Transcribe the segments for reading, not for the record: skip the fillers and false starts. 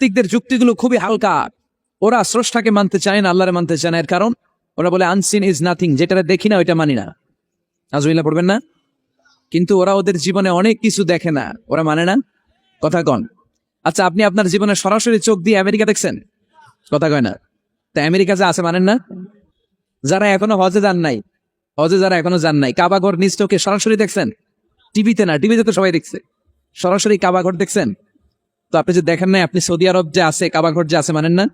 নাস্তিকদের যুক্তিগুলো খুবই হালকা। ওরা স্রষ্টাকে মানতে চায় না, আল্লাহরে মানতে চায় না। এর কারণ ওরা বলে আনসিন ইজ নাথিং, যেটা দেখি না ওইটা মানি না। আজমিল্লাহ পড়বেন না? কিন্তু ওরা ওদের জীবনে অনেক কিছু দেখে না, ওরা মানে না। কথা কন। আচ্ছা, আপনি আপনার জীবনে সরাসরি চোখ দিয়ে আমেরিকা দেখছেন? কথা কয় না। তা আমেরিকা যে আছে মানেন না? যারা এখনো হজে যান নাই, যারা এখনো যান নাই, কাবাঘর নিজ চোখে সরাসরি দেখছেন? টিভিতে না, টিভিতে তো সবাই দেখছে। সরাসরি কাবাঘর দেখছেন? তো আপনি যে দেখেন নাই, আপনি সৌদি আরব যে আছে, কাবাঘর যে আছে মানেন না?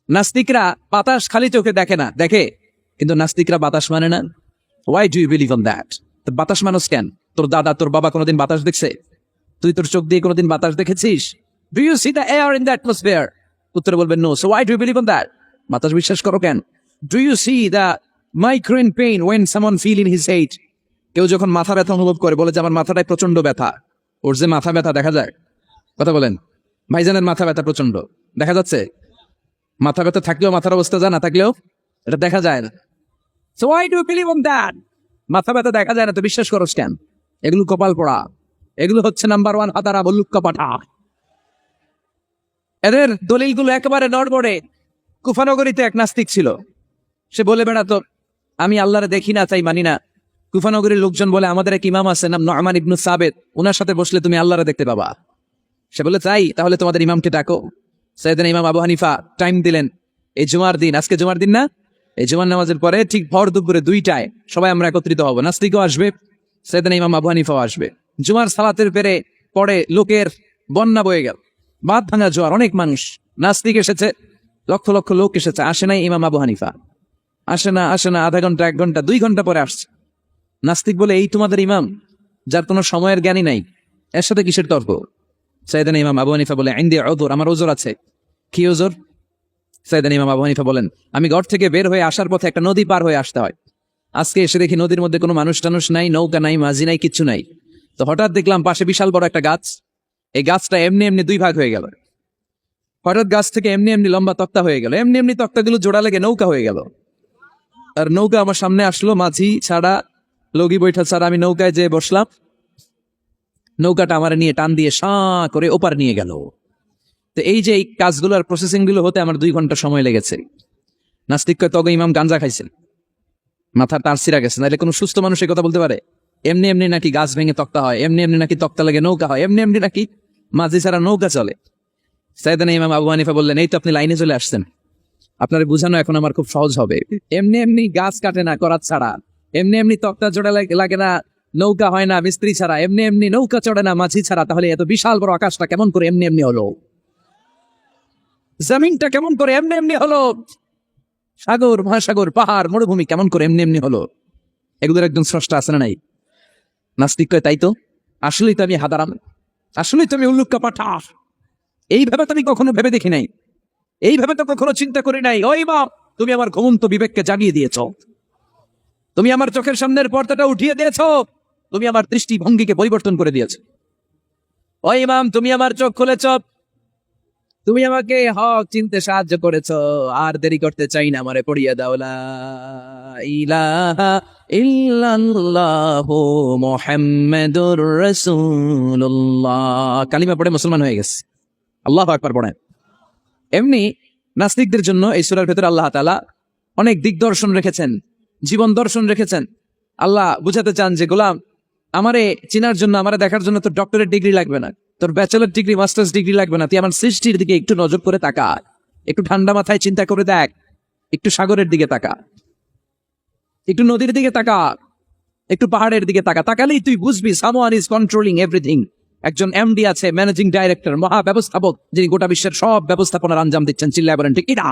নাস্তিকরা বাতাস খালি চোখে দেখে না, দেখে, কিন্তু নাস্তিকরা বাতাস মানে না। Why do you believe on that? বাতাস মানুষ কেন? তোর দাদা, তোর বাবা কোনোদিন বাতাস দেখছে? তুই তোর চোখ দিয়ে কোনোদিন বাতাস দেখেছিস? Do you see the air in the atmosphere? উত্তরে বলবেন no. So why do you believe on that? বাতাস বিশ্বাস করো কেন? Do you see the migraine pain when someone feel in his head? কেউ যখন মাথা ব্যথা অনুভব করে, বলে যে আমার মাথাটায় প্রচন্ড ব্যথা। ওর যে মাথা ব্যথা দেখা যায়? কথা বলেন। ভাইজানের মাথা ব্যথা প্রচন্ড দেখা যাচ্ছে? মাথা ব্যথা থাকলেও মাথার অবস্থা যায়, না থাকলেও এটা দেখা যায় না। So why do you believe on that? মাথা ব্যথা দেখা যায় না, তো বিশ্বাস করো কেন? এগুলো কপাল পড়া। এগুলো হচ্ছে নাম্বার ওয়ান হাতারা বল্লুক্কা পাঠা। এদের দলিলগুলো একেবারে নড়বড়ে। কুফানগরীতে এক নাস্তিক ছিল, সে বলে বেড়াতো আমি আল্লাহরে দেখি না, তাই মানি না। কুফানগরীর লোকজন বলে আমাদের এক ইমাম আছে নাম নুআমান ইবনে সাবিত, ওনার সাথে বসলে তুমি আল্লাহরে দেখতে পাবা। সে বলে তাই, তাহলে তোমাদের ইমামকে ডাকো। সাইয়েদনা ইমাম আবু হানিফা টাইম দিলেন, এই জুমার দিন, আজকে জুমার দিন না, এই জুমার নামাজের পরে ঠিক ভর দুপুরে 2টায় সবাই আমরা একত্রিত হব। নাস্তিকও আসবে, সাইয়েদনা ইমাম আবু হানিফাও আসবে। জুমার সালাতের পরে লোকের বন্যা বয়ে গেল, বাঁধ ভাঙা জোয়ার, অনেক মানুষ। নাস্তিক এসেছে, লক্ষ লক্ষ লোক এসেছে, আসে নাই ইমাম আবু হানিফা। আসে না আধা ঘন্টা, 1 ঘন্টা, 2 ঘন্টা পরে আসছে। নাস্তিক বলে এই তোমাদের ইমাম, যার কোনো সময়ের জ্ঞানী নাই, এর সাথে কিসের তর্ক? সাইয়েদনা ইমাম আবু হানিফা বলে ইনদি উযর, আমার ওজর আছে। কি ওজর? সাইয়েদনা ইমাম আবু হানিফা বলেন আমি ঘর থেকে বের হয়ে আসার পথে একটা নদী পার হয়ে আসতে হয়। আজকে এসে দেখি নদীর মধ্যে কোনো মানুষ টানুষ নাই, নৌকা নাই, মাঝি নাই, কিচ্ছু নাই। তো হঠাৎ দেখলাম পাশে বিশাল বড় একটা গাছ। এই গাছটা এমনি এমনি 2 ভাগ হয়ে গেল। হঠাৎ গাছ থেকে এমনি এমনি লম্বা তক্তা হয়ে গেল, এমনি এমনি তক্তাগুলো জোড়া লেগে নৌকা হয়ে গেল। আর নৌকা আমার সামনে আসলো, মাঝি ছাড়া, লগি বৈঠা ছাড়া। আমি নৌকায় যেয়ে বসলাম, নৌকাটা আমার নিয়ে টান দিয়ে সাঁ করে ওপার নিয়ে গেল। তো এই যে এই কাজগুলোর প্রসেসিং গুলো হতে আমার 2 ঘন্টা সময় লেগেছে। নাস্তিক কয় তবে ইমাম গাঞ্জা খাইছেন, মাথা তার সিরা গেছে, নাহলে কোনো সুস্থ মানুষ এই কথা বলতে পারে? এমনি এমনি নাকি গাছ ভেঙে তক্তা হয়, এমনি এমনি নাকি তক্তা লেগে নৌকা হয়, এমনি এমনি নাকি মাঝি ছাড়া নৌকা চলে? সাইয়েদনা ইমাম আবু হানিফা বললেন এই তো আপনি লাইনে চলে আসছেন, আপনার বুঝানো এখন আমার খুব সহজ হবে। এমনি এমনি গাছ কাটে না করাত ছাড়া, এমনি এমনি তক্তা জোড়া লাগে না, নৌকা হয় না মিস্ত্রি ছাড়া, এমনি এমনি নৌকা চড়ে না মাঝি ছাড়া। তাহলে এত বিশাল বড় আকাশটা কেমন করে এমনি এমনি হলো? জমিনটা কেমন করে এমনি এমনি হলো? সাগর, মহাসাগর, পাহাড়, মরুভূমি কেমন করে এমনি এমনি হলো? এগুলোর একজন স্রষ্টা আছে না নাই? নাস্তিক কয় তাই তো, আসলেই তো আমি হাদারাম, আসলেই তো আমি উল্লুক্কা পাঠা। এইভাবে তো আমি কখনো ভেবে দেখি নাই, এইভাবে তো কখনো চিন্তা করি নাই। ওই বাপ, তুমি আমার ঘুমন্ত বিবেককে জাগিয়ে দিয়েছ, তুমি আমার চোখের সামনের পর্দাটা উঠিয়ে দিয়েছ, তুমি আমার দৃষ্টিভঙ্গিকে পরিবর্তন করে দিয়েছ। ওই ইমাম, তুমি আমার চোখ খুলেছ, তুমি আমাকে হক চিনতে সাহায্য করেছ। আর দেরি করতে চাই না, আমারে পড়িয়ে দাও লা ইলাহা ইল্লাল্লাহু মুহাম্মাদুর রাসূলুল্লাহ। কালিমা পড়ে মুসলমান হয়ে গেছে। আল্লাহু আকবার পড়েন। এমনি নাস্তিকদের জন্য এই সূরার ভেতরে আল্লাহ তাআলা অনেক দিগদর্শন রেখেছেন, জীবন দর্শন রেখেছেন। আল্লাহ বুঝাতে চান যে গোলাম, আমারে চিনার জন্য, আমারে দেখার জন্য তোর ডক্টরেট ডিগ্রি লাগবে না, তোর ব্যাচেলর ডিগ্রি, মাস্টার্স ডিগ্রি লাগবে না। তুই আমার সৃষ্টির দিকে একটু নজর করে তাকা, একটু ঠান্ডা মাথায় চিন্তা করে দেখ, একটু সাগরের দিকে তাকা, একটু নদীর দিকে তাকা, একটু পাহাড়ের দিকে তাকা। তাকালেই তুই বুঝবি সামওয়ান ইজ কন্ট্রোলিং এভরিথিং। একজন এমডি আছে, ম্যানেজিং ডাইরেক্টর, মহা ব্যবস্থাপক, যিনি গোটা বিশ্বের সব ব্যবস্থাপনার আঞ্জাম দিচ্ছেন। চিল্লায় বলেন ঠিক কিনা?